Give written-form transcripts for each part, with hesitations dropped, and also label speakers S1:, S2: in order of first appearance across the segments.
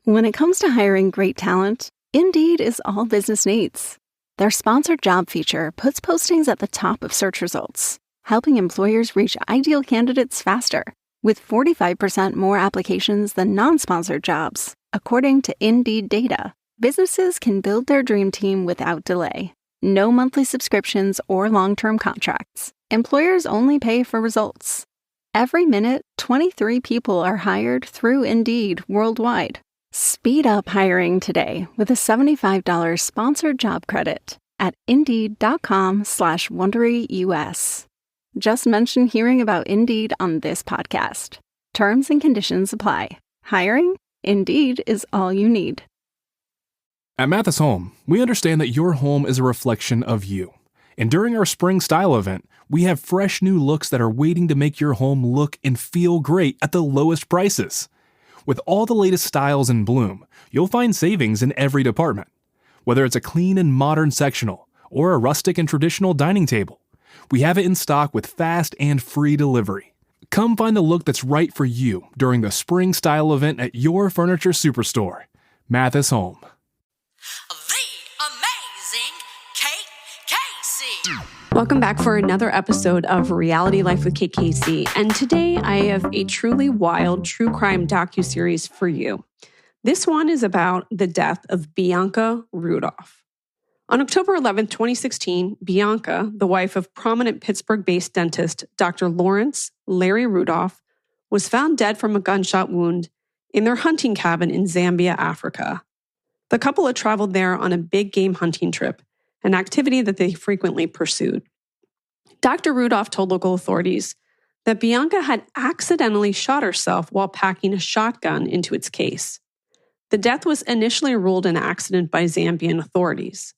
S1: When it comes to hiring great talent, Indeed is all business needs. Their sponsored job feature puts postings at the top of search results, helping employers reach ideal candidates faster. With 45% more applications than non-sponsored jobs, according to Indeed data, businesses can build their dream team without delay. No monthly subscriptions or long-term contracts. Employers only pay for results. Every minute, 23 people are hired through Indeed worldwide. Speed up hiring today with a $75 sponsored job credit at Indeed.com/WonderyUS. Just mention hearing about Indeed on this podcast. Terms and conditions apply. Hiring? Indeed is all you need.
S2: At Mathis Home, we understand that your home is a reflection of you. And during our spring style event, we have fresh new looks that are waiting to make your home look and feel great at the lowest prices. With all the latest styles in bloom, you'll find savings in every department. Whether it's a clean and modern sectional or a rustic and traditional dining table, we have it in stock with fast and free delivery. Come find the look that's right for you during the spring style event at your furniture superstore, Mathis Home.
S3: The amazing Kate Casey.
S4: Welcome back for another episode of Reality Life with Kate Casey. And today I have a truly wild true crime docuseries for you. This one is about the death of Bianca Rudolph. On October 11, 2016, Bianca, the wife of prominent Pittsburgh-based dentist Dr. Larry Rudolph, was found dead from a gunshot wound in their hunting cabin in Zambia, Africa. The couple had traveled there on a big game hunting trip, an activity that they frequently pursued. Dr. Rudolph told local authorities that Bianca had accidentally shot herself while packing a shotgun into its case. The death was initially ruled an accident by Zambian authorities.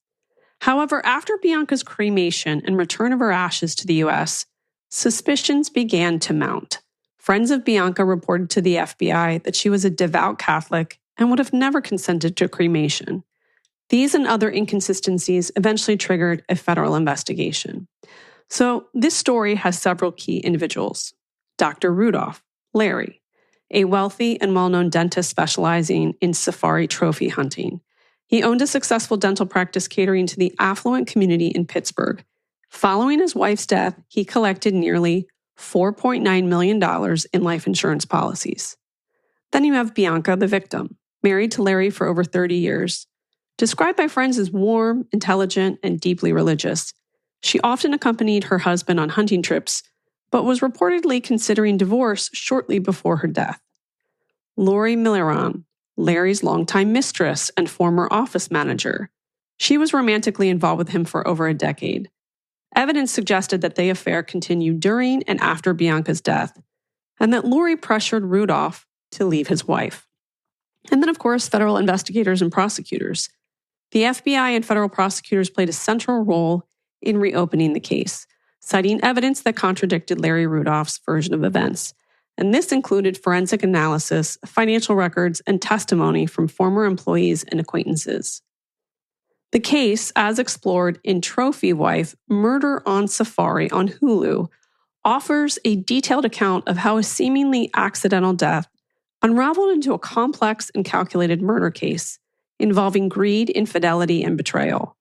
S4: However, after Bianca's cremation and return of her ashes to the U.S., suspicions began to mount. Friends of Bianca reported to the FBI that she was a devout Catholic and would have never consented to cremation. These and other inconsistencies eventually triggered a federal investigation. So this story has several key individuals. Dr. Rudolph, Larry, a wealthy and well-known dentist specializing in safari trophy hunting. He owned a successful dental practice catering to the affluent community in Pittsburgh. Following his wife's death, he collected nearly $4.9 million in life insurance policies. Then you have Bianca, the victim, married to Larry for over 30 years. Described by friends as warm, intelligent, and deeply religious, she often accompanied her husband on hunting trips, but was reportedly considering divorce shortly before her death. Lori Milliron, Larry's longtime mistress and former office manager. She was romantically involved with him for over a decade. Evidence suggested that the affair continued during and after Bianca's death, and that Lori pressured Rudolph to leave his wife. And then, of course, federal investigators and prosecutors. The FBI and federal prosecutors played a central role in reopening the case, citing evidence that contradicted Larry Rudolph's version of events. And this included forensic analysis, financial records, and testimony from former employees and acquaintances. The case, as explored in Trophy Wife, Murder on Safari on Hulu, offers a detailed account of how a seemingly accidental death unraveled into a complex and calculated murder case involving greed, infidelity, and betrayal.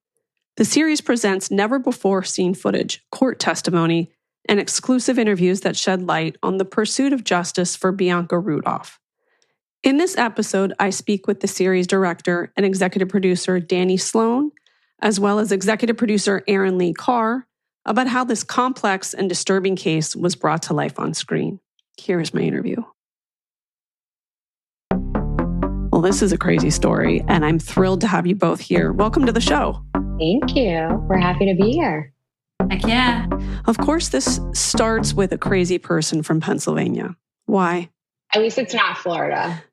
S4: The series presents never-before-seen footage, court testimony, and exclusive interviews that shed light on the pursuit of justice for Bianca Rudolph. In this episode, I speak with the series director and executive producer Dani Sloane, as well as executive producer Erin Lee Carr, about how this complex and disturbing case was brought to life on screen. Here's my interview. Well, this is a crazy story, and I'm thrilled to have you both here. Welcome to the show.
S5: Thank you. We're happy to be here.
S6: Heck yeah.
S4: Of course, this starts with a crazy person from Pennsylvania. Why?
S5: At least it's not Florida.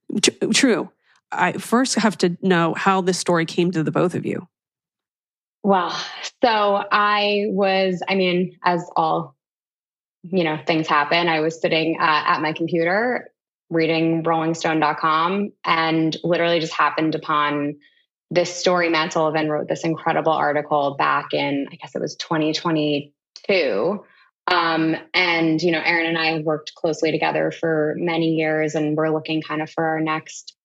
S4: True. I first have to know how this story came to the both of you.
S5: Well, so as all, things happen, I was sitting at my computer reading rollingstone.com and literally just happened upon this story Matt Sullivan wrote this incredible article back in, I guess it was 2022. Erin and I have worked closely together for many years, and we're looking kind of for our next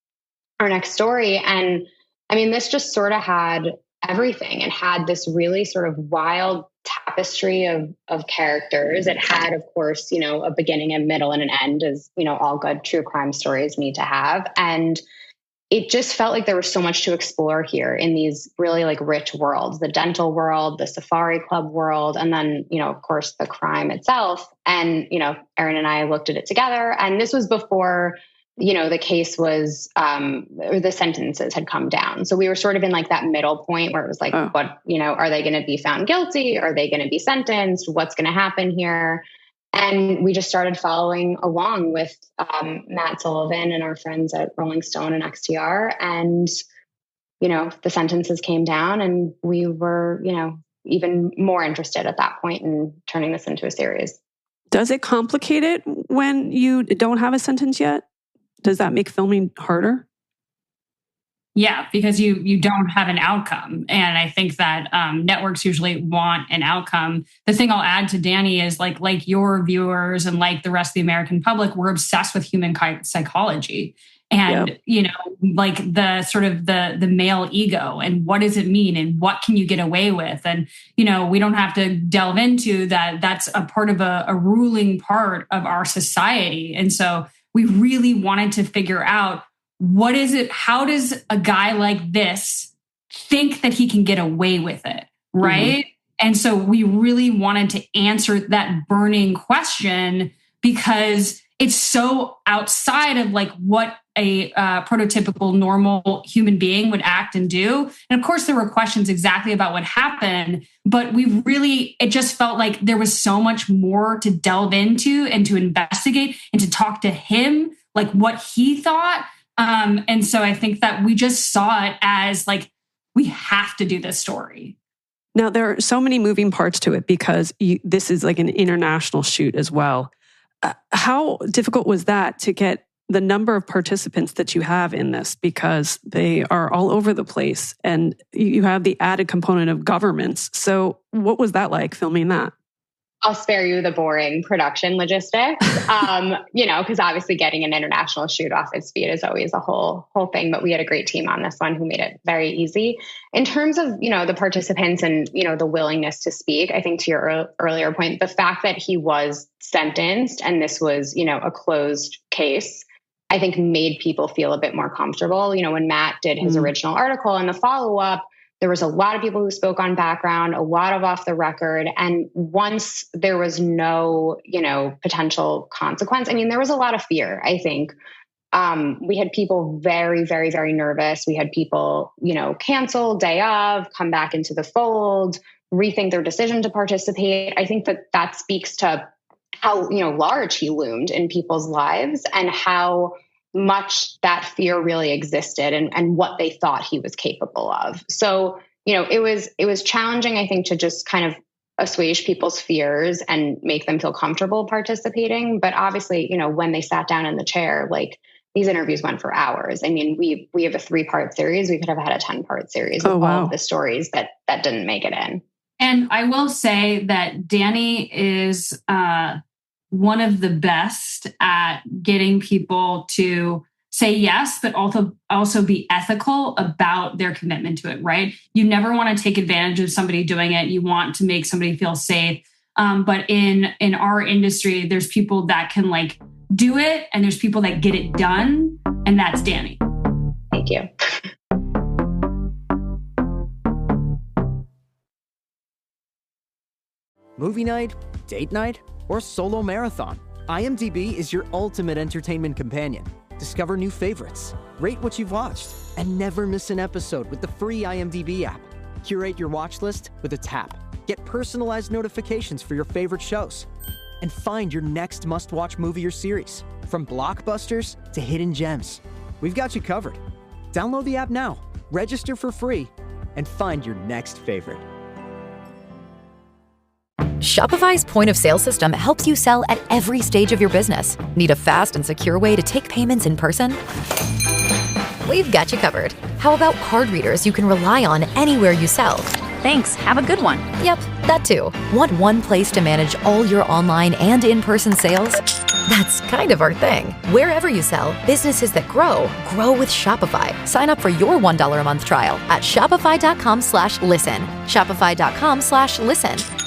S5: our next story. And I mean, this just sort of had everything. It had this really sort of wild tapestry of characters. It had, of course, you know, a beginning, a middle, and an end, as, you know, all good true crime stories need to have. And it just felt like there was so much to explore here in these really like rich worlds, the dental world, the safari club world, and then, you know, of course, the crime itself. And, you know, Erin and I looked at it together, and this was before, you know, the case was, or the sentences had come down. So we were sort of in like that middle point where it was like, what, you know, are they going to be found guilty? Are they going to be sentenced? What's going to happen here? And we just started following along with Matt Sullivan and our friends at Rolling Stone and XTR. And, you know, the sentences came down, and we were, you know, even more interested at that point in turning this into a series.
S4: Does it complicate it when you don't have a sentence yet? Does that make filming harder?
S6: Yeah, because you don't have an outcome. And I think that networks usually want an outcome. The thing I'll add to Dani is like your viewers and like the rest of the American public, we're obsessed with human psychology. And, you know, like the sort of the male ego, and what does it mean, and what can you get away with? And, you know, we don't have to delve into that. That's a part of a ruling part of our society. And so we really wanted to figure out, what is it? How does a guy like this think that he can get away with it? Right. Mm-hmm. And so we really wanted to answer that burning question, because it's so outside of like what a prototypical normal human being would act and do. And of course, there were questions exactly about what happened, but it just felt like there was so much more to delve into and to investigate and to talk to him, like what he thought. And so I think that we just saw it as like, we have to do this story.
S4: Now, there are so many moving parts to it, because this is like an international shoot as well. How difficult was that to get the number of participants that you have in this, because they are all over the place, and you have the added component of governments. So what was that like, filming that?
S5: I'll spare you the boring production logistics, you know, because obviously getting an international shoot off its feet is always a whole thing. But we had a great team on this one who made it very easy. In terms of, you know, the participants and, you know, the willingness to speak, I think to your earlier point, the fact that he was sentenced and this was, you know, a closed case, I think made people feel a bit more comfortable. You know, when Matt did his original article and the follow-up, there was a lot of people who spoke on background, a lot of off the record. And once there was no, you know, potential consequence, I mean, there was a lot of fear, I think. We had people very, very, very nervous. We had people, you know, cancel day of, come back into the fold, rethink their decision to participate. I think that speaks to how, you know, large he loomed in people's lives and how much that fear really existed and what they thought he was capable of. So, you know, it was challenging, I think, to just kind of assuage people's fears and make them feel comfortable participating. But obviously, you know, when they sat down in the chair, like, these interviews went for hours. I mean, we have a 3-part series. We could have had a 10-part series of all of the stories that didn't make it in.
S6: And I will say that Dani is one of the best at getting people to say yes, but also be ethical about their commitment to it, right? You never want to take advantage of somebody doing it. You want to make somebody feel safe. But in our industry, there's people that can like do it, and there's people that get it done, and that's Dani.
S5: Thank you.
S7: Movie night, date night, or solo marathon, IMDb is your ultimate entertainment companion. Discover new favorites, rate what you've watched, and never miss an episode with the free IMDb app. Curate your watch list with a tap. Get personalized notifications for your favorite shows. And find your next must-watch movie or series. From blockbusters to hidden gems, we've got you covered. Download the app now, register for free, and find your next favorite.
S8: Shopify's point of sale system helps you sell at every stage of your business. Need a fast and secure way to take payments in person? We've got you covered. How about card readers you can rely on anywhere you sell?
S9: Thanks. Have a good one.
S8: Yep, that too. Want one place to manage all your online and in-person sales? That's kind of our thing. Wherever you sell, businesses that grow with Shopify. Sign up for your $1 a month trial at shopify.com/listen. Shopify.com/listen.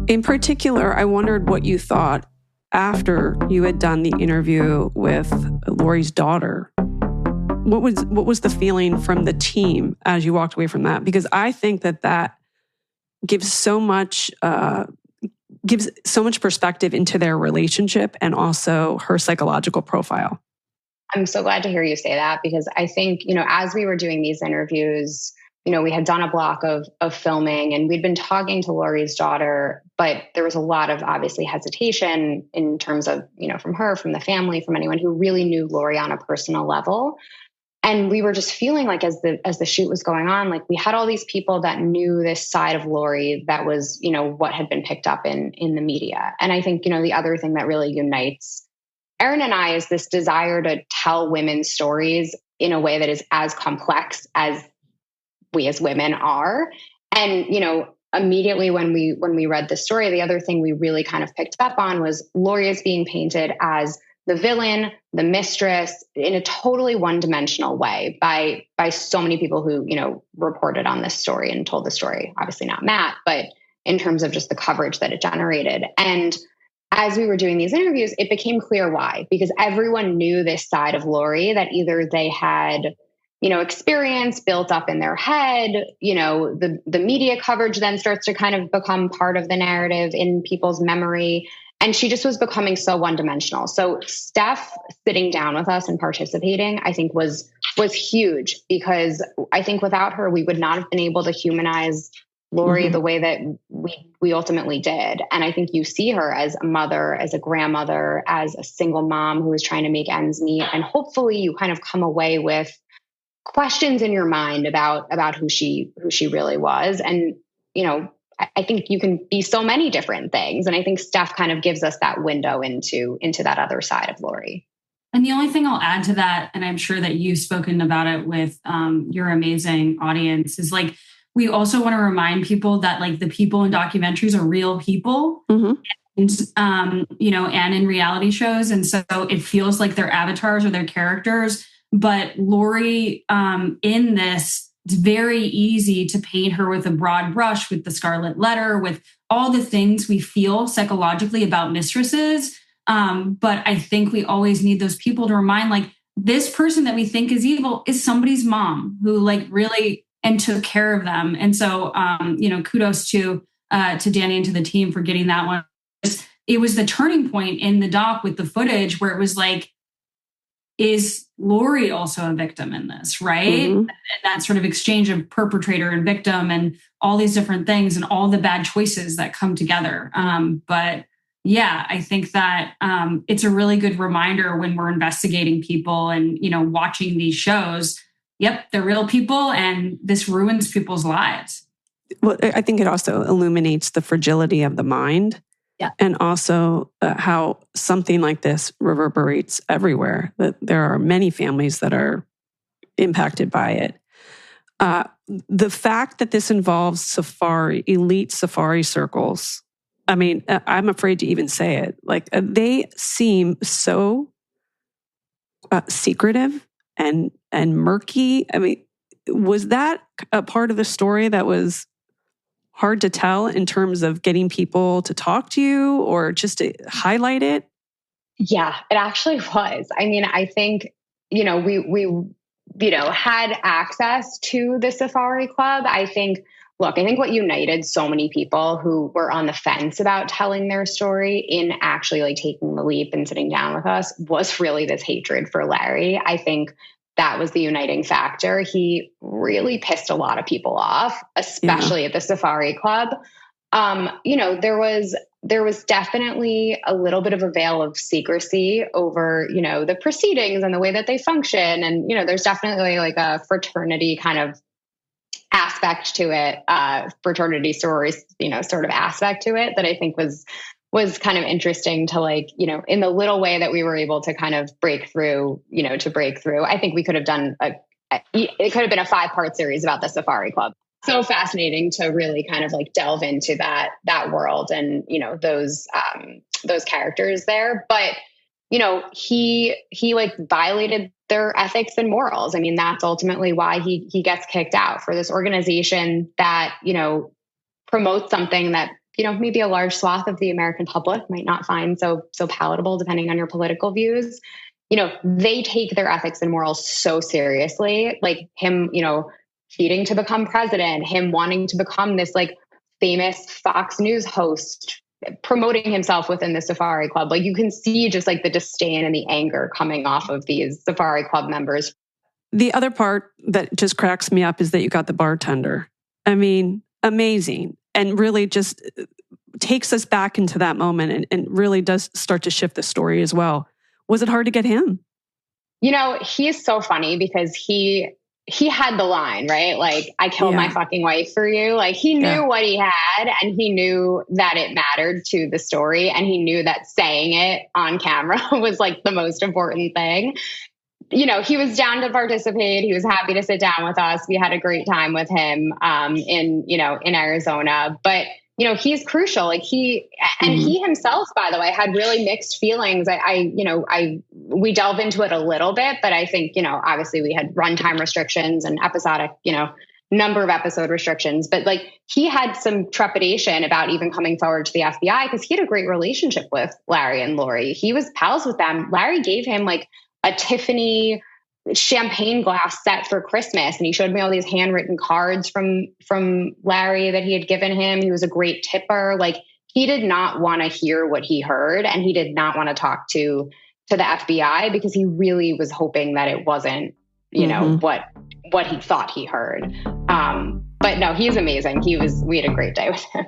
S4: In particular, I wondered what you thought after you had done the interview with Lori's daughter. What was the feeling from the team as you walked away from that? Because I think that gives so much perspective into their relationship and also her psychological profile.
S5: I'm so glad to hear you say that, because I think, as we were doing these interviews, we had done a block of filming and we'd been talking to Lori's daughter, but there was a lot of obviously hesitation in terms of, from her, from the family, from anyone who really knew Lori on a personal level. And we were just feeling like as the shoot was going on, like we had all these people that knew this side of Lori that was, what had been picked up in the media. And I think, the other thing that really unites Erin and I is this desire to tell women's stories in a way that is as complex as we as women are. And, immediately when we read the story, the other thing we really kind of picked up on was Lori is being painted as the villain, the mistress, in a totally one-dimensional way by so many people who, reported on this story and told the story. Obviously not Matt, but in terms of just the coverage that it generated. And as we were doing these interviews, it became clear why, because everyone knew this side of Lori that either they had, experience built up in their head, the media coverage then starts to kind of become part of the narrative in people's memory. And she just was becoming so one-dimensional. So Steph sitting down with us and participating, I think was huge, because I think without her, we would not have been able to humanize Lori the way that we ultimately did. And I think you see her as a mother, as a grandmother, as a single mom who is trying to make ends meet. And hopefully you kind of come away with questions in your mind about who she really was. And, I think you can be so many different things. And I think Steph kind of gives us that window into that other side of Lori.
S6: And the only thing I'll add to that, and I'm sure that you've spoken about it with your amazing audience, is like, we also want to remind people that like the people in documentaries are real people, and, and in reality shows. And so it feels like their avatars or their characters. But Lori in this, it's very easy to paint her with a broad brush, with the scarlet letter, with all the things we feel psychologically about mistresses. But I think we always need those people to remind, like, this person that we think is evil is somebody's mom who like really and took care of them. And so, kudos to Dani and to the team for getting that one. It was the turning point in the doc with the footage where it was like, is Lori also a victim in this, right? And that sort of exchange of perpetrator and victim and all these different things and all the bad choices that come together. But yeah, I think that it's a really good reminder when we're investigating people and, watching these shows. Yep, they're real people and this ruins people's lives.
S4: Well, I think it also illuminates the fragility of the mind. Yeah. And also how something like this reverberates everywhere, that there are many families that are impacted by it. The fact that this involves elite safari circles, I mean, I'm afraid to even say it. Like, they seem so secretive and murky. I mean, was that a part of the story that was hard to tell in terms of getting people to talk to you or just to highlight it?
S5: Yeah, it actually was. I mean, I think, we had access to the Safari Club. I think what united so many people who were on the fence about telling their story in actually like taking the leap and sitting down with us was really this hatred for Larry. I think that was the uniting factor. He really pissed a lot of people off, especially at the Safari Club. There was definitely a little bit of a veil of secrecy over, the proceedings and the way that they function. And, there's definitely like a fraternity kind of aspect to it, fraternity sorority, sort of aspect to it that I think was kind of interesting to like, in the little way that we were able to kind of break through. I think we could have done it could have been a 5-part series about the Safari Club. so fascinating to really kind of like delve into that world and, you know, those characters there. But, you know, he like violated their ethics and morals. I mean, that's ultimately why he gets kicked out for this organization that, you know, promotes something that, you know, maybe a large swath of the American public might not find so palatable, depending on your political views. You know, they take their ethics and morals so seriously, like him, you know, cheating to become president, him wanting to become this like famous Fox News host, promoting himself within the Safari Club. Like you can see just like the disdain and the anger coming off of these Safari Club members.
S4: The other part that just cracks me up is that you got the bartender. I mean, amazing. And really just takes us back into that moment and really does start to shift the story as well. Was it hard to get him? You
S5: know, he's so funny because he had the line, right? Like, I killed my fucking wife for you. Like, he knew what he had, and he knew that it mattered to the story. And he knew that saying it on camera was like the most important thing. You know, he was down to participate. He was happy to sit down with us. We had a great time with him in Arizona. But, you know, he's crucial. Like he himself, by the way, had really mixed feelings. We delve into it a little bit, but I think, you know, obviously we had runtime restrictions and episodic, you know, number of episode restrictions, but like he had some trepidation about even coming forward to the FBI because he had a great relationship with Larry and Lori. He was pals with them. Larry gave him like a Tiffany champagne glass set for Christmas. And he showed me all these handwritten cards from Larry that he had given him. He was a great tipper. Like he did not want to hear what he heard. And he did not want to talk to the FBI because he really was hoping that it wasn't, you know, what he thought he heard. But no, he's amazing. We had a great day with him.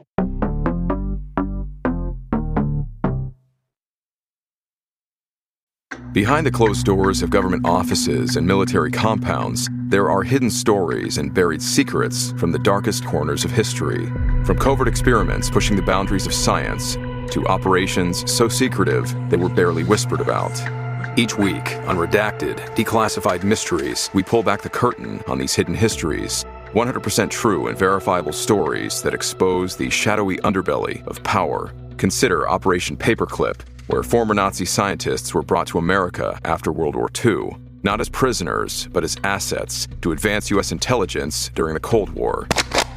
S9: Behind the closed doors of government offices and military compounds, there are hidden stories and buried secrets from the darkest corners of history. From covert experiments pushing the boundaries of science to operations so secretive they were barely whispered about. Each week, on Redacted, Declassified Mysteries, we pull back the curtain on these hidden histories. 100% true and verifiable stories that expose the shadowy underbelly of power. Consider Operation Paperclip, where former Nazi scientists were brought to America after World War II, not as prisoners, but as assets to advance U.S. intelligence during the Cold War.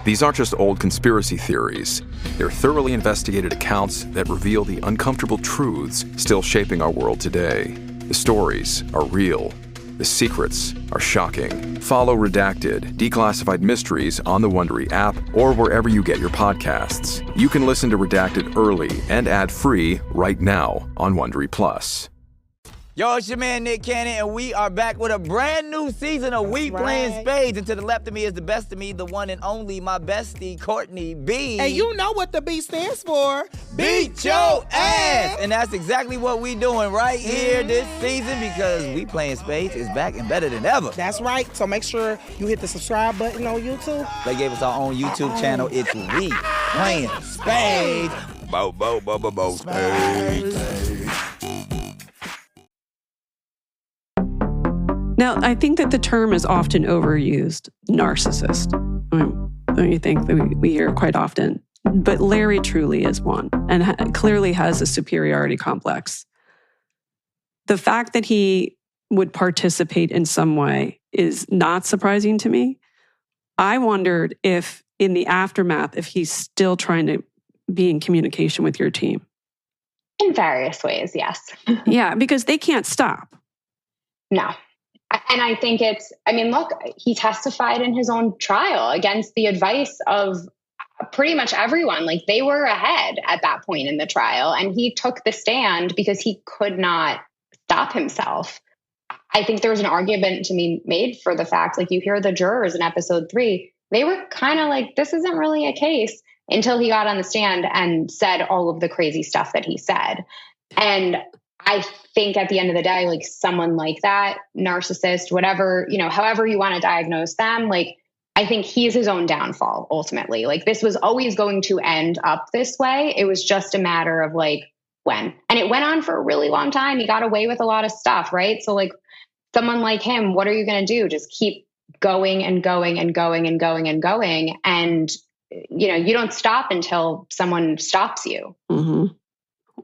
S9: These aren't just old conspiracy theories. They're thoroughly investigated accounts that reveal the uncomfortable truths still shaping our world today. The stories are real. The secrets are shocking. Follow Redacted, Declassified Mysteries on the Wondery app or wherever you get your podcasts. You can listen to Redacted early and ad-free right now on Wondery Plus.
S10: Yo, it's your man Nick Cannon, and we are back with a brand new season of We Playing Spades. And to the left of me is the best of me, the one and only, my bestie, Courtney B.
S11: And you know what the B stands for.
S10: Beat your ass! And that's exactly what we doing right here this season because We Playing Spades is back and better than ever.
S11: That's right. So make sure you hit the subscribe button on YouTube.
S10: They gave us our own YouTube channel. It's We Playing Spades. Bo, spades.
S4: Now, I think that the term is often overused, narcissist. Don't you think that we hear it quite often? But Larry truly is one and clearly has a superiority complex. The fact that he would participate in some way is not surprising to me. I wondered if in the aftermath, if he's still trying to be in communication with your team.
S5: In various ways, yes.
S4: Yeah, because they can't stop.
S5: No. And I think look, he testified in his own trial against the advice of pretty much everyone. Like they were ahead at that point in the trial. And he took the stand because he could not stop himself. I think there was an argument to be made for the fact, like you hear the jurors in episode 3, they were kind of like, this isn't really a case until he got on the stand and said all of the crazy stuff that he said. And I think at the end of the day, like someone like that, narcissist, whatever, you know, however you want to diagnose them, like I think he's his own downfall ultimately. Like this was always going to end up this way. It was just a matter of like when. And it went on for a really long time. He got away with a lot of stuff, right? So like someone like him, what are you going to do? Just keep going and going and going and going and going. And, you don't stop until someone stops you.
S4: Mm-hmm.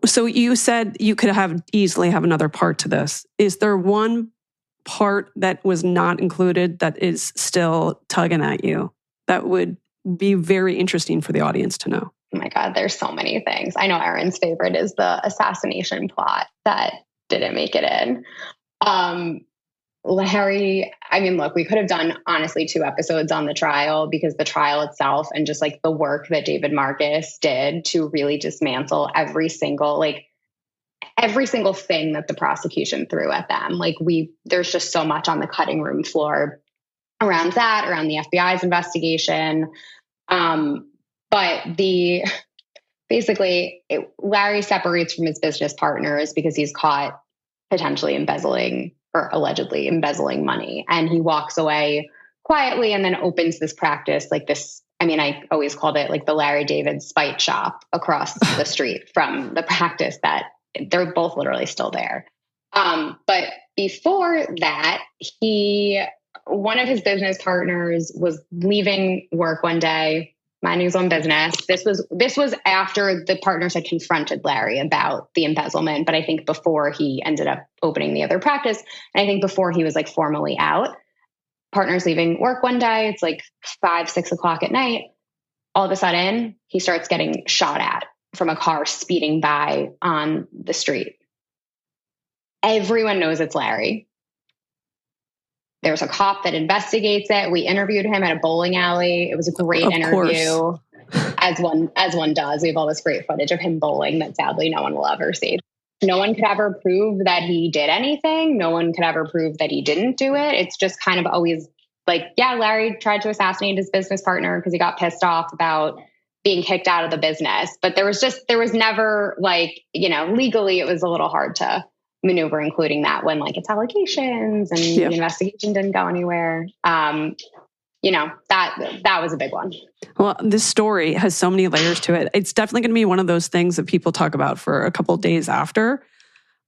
S4: So you said you could easily have another part to this. Is there one part that was not included that is still tugging at you that would be very interesting for the audience to know?
S5: Oh my God, there's so many things. I know Erin's favorite is the assassination plot that didn't make it in. Larry, look, we could have done honestly 2 episodes on the trial, because the trial itself and just like the work that David Marcus did to really dismantle every single thing that the prosecution threw at them. There's just so much on the cutting room floor around the FBI's investigation. But Larry separates from his business partners because he's caught potentially embezzling or allegedly embezzling money. And he walks away quietly and then opens this practice I always called it like the Larry David spite shop across the street from the practice that they're both literally still there. But before that, one of his business partners was leaving work one day, minding his own business. This was after the partners had confronted Larry about the embezzlement, but I think before he ended up opening the other practice, and I think before he was formally out. Partners leaving work one day, it's 5, 6 o'clock at night. All of a sudden, he starts getting shot at from a car speeding by on the street. Everyone knows it's Larry. There's a cop that investigates it. We interviewed him at a bowling alley. It was a great interview, as one does. We have all this great footage of him bowling that sadly no one will ever see. No one could ever prove that he did anything. No one could ever prove that he didn't do it. It's just kind of always Larry tried to assassinate his business partner because he got pissed off about being kicked out of the business. But there was never legally it was a little hard to maneuver, including that when it's allegations and the investigation didn't go anywhere. That was a big one.
S4: Well, this story has so many layers to it. It's definitely going to be one of those things that people talk about for a couple of days after.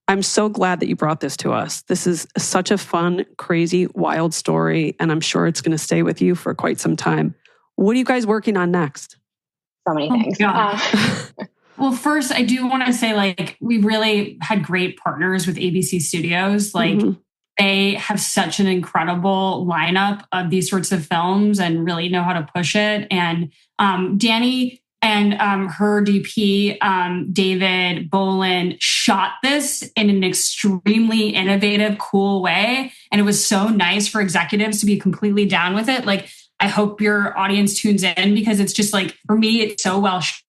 S4: I'm so glad that you brought this to us. This is such a fun, crazy, wild story, and I'm sure it's going to stay with you for quite some time. What are you guys working on next?
S5: So many things.
S6: Well, first, I do want to say, we really had great partners with ABC Studios. They have such an incredible lineup of these sorts of films and really know how to push it. And Dani and her DP, David Boland, shot this in an extremely innovative, cool way. And it was so nice for executives to be completely down with it. I hope your audience tunes in because it's just for me, it's so well shot.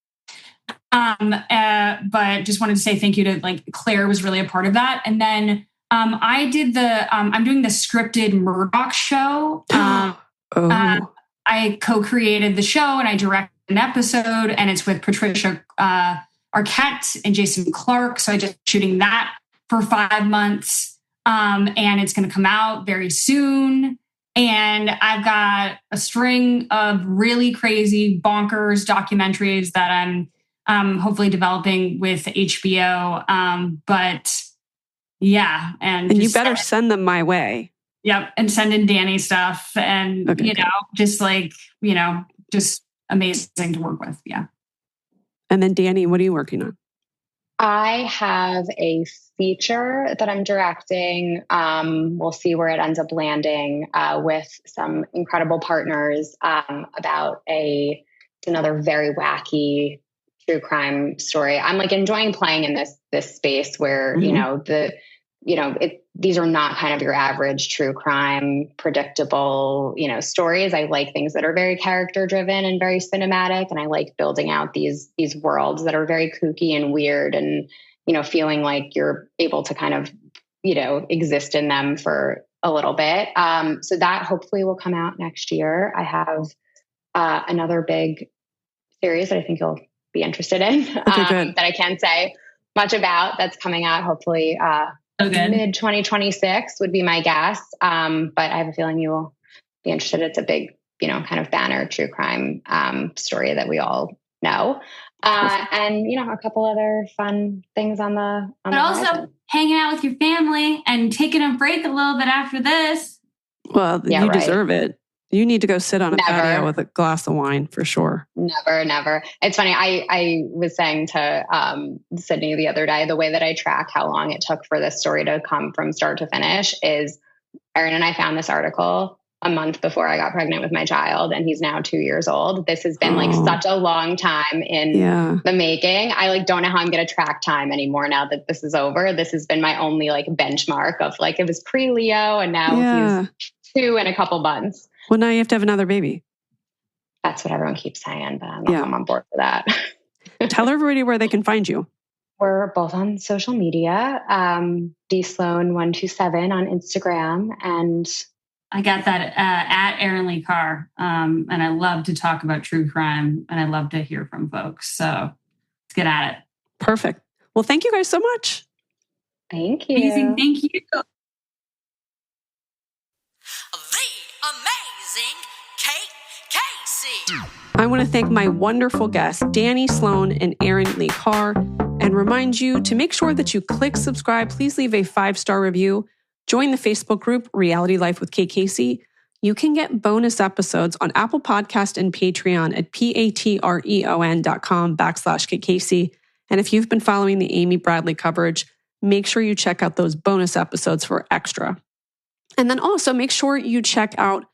S6: But just wanted to say thank you to Claire was really a part of that. And then I did I'm doing the scripted Murdoch show. I co-created the show and I directed an episode, and it's with Patricia Arquette and Jason Clark. So I just shooting that for 5 months. And it's going to come out very soon. And I've got a string of really crazy, bonkers documentaries that I'm hopefully developing with HBO. But yeah. And
S4: you better send them my way.
S6: Yep. And send in Dani stuff and, just amazing to work with. Yeah.
S4: And then Dani, what are you working on?
S5: I have a feature that I'm directing. We'll see where it ends up landing with some incredible partners about another very wacky true crime story. I'm enjoying playing in this space where, these are not kind of your average true crime, predictable, stories. I like things that are very character driven and very cinematic. And I like building out these worlds that are very kooky and weird and, feeling like you're able to kind of, exist in them for a little bit. So that hopefully will come out next year. I have another big series that I think you'll be interested in that I can't say much about that's coming out hopefully mid 2026 would be my guess. But I have a feeling you will be interested. It's a big, kind of banner true crime story that we all know. And, a couple other fun things on the
S6: But also
S5: horizon.
S6: hanging out with your family and taking a break a little bit after this.
S4: Well,
S5: Yeah,
S4: you
S5: right.
S4: deserve it. You need to go sit on a
S5: Never.
S4: patio with a glass of wine for sure.
S5: Never. It's funny. I was saying to Sydney the other day, the way that I track how long it took for this story to come from start to finish is Erin and I found this article a month before I got pregnant with my child, and he's now 2 years old. This has been like such a long time in the making. I like don't know how I'm going to track time anymore now that this is over. This has been my only like benchmark of like, it was pre-Leo and now he's 2 in a couple months.
S4: Well, now you have to have another baby.
S5: That's what everyone keeps saying, but I'm on board for that.
S4: Tell everybody where they can find you.
S5: We're both on social media. Dani Sloane 127 on Instagram, and
S6: I got that at Erin Lee Carr. And I love to talk about true crime, and I love to hear from folks. So let's get at it.
S4: Perfect. Well, thank you guys so much.
S5: Thank you.
S6: Amazing. Thank you.
S4: I want to thank my wonderful guests, Dani Sloane and Erin Lee Carr, and remind you to make sure that you click subscribe. Please leave a 5-star review. Join the Facebook group, Reality Life with Kate Casey. You can get bonus episodes on Apple Podcast and Patreon at patreon.com/Kate Casey. And if you've been following the Amy Bradley coverage, make sure you check out those bonus episodes for extra. And then also make sure you check out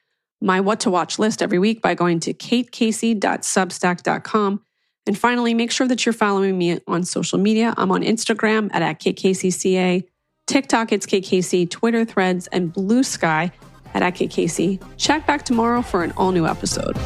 S4: my What to Watch list every week by going to katecasey.substack.com. And finally, make sure that you're following me on social media. I'm on Instagram at KateCaseyCA, TikTok, it's Kate Casey, Twitter, Threads, and Blue Sky at Kate Casey. Check back tomorrow for an all-new episode.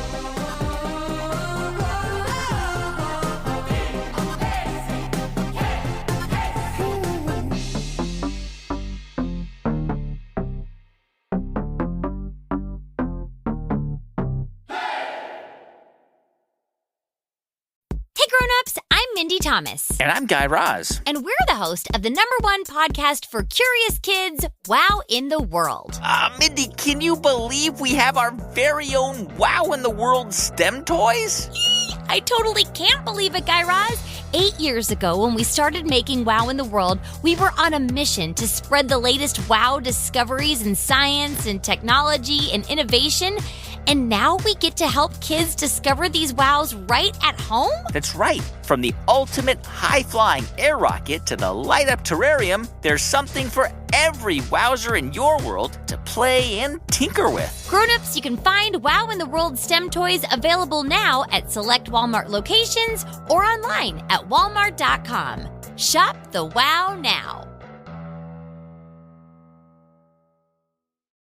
S12: Mindy Thomas.
S13: And I'm Guy Raz.
S12: And we're the host of the #1 podcast for curious kids, Wow in the World.
S13: Mindy, can you believe we have our very own Wow in the World STEM toys?
S12: I totally can't believe it, Guy Raz. 8 years ago, when we started making Wow in the World, we were on a mission to spread the latest wow discoveries in science and technology and innovation. And now we get to help kids discover these wows right at home?
S13: That's right. From the ultimate high-flying air rocket to the light-up terrarium, there's something for every wowzer in your world to play and tinker with.
S12: Grown-ups, you can find Wow in the World STEM toys available now at select Walmart locations or online at walmart.com. Shop the wow now.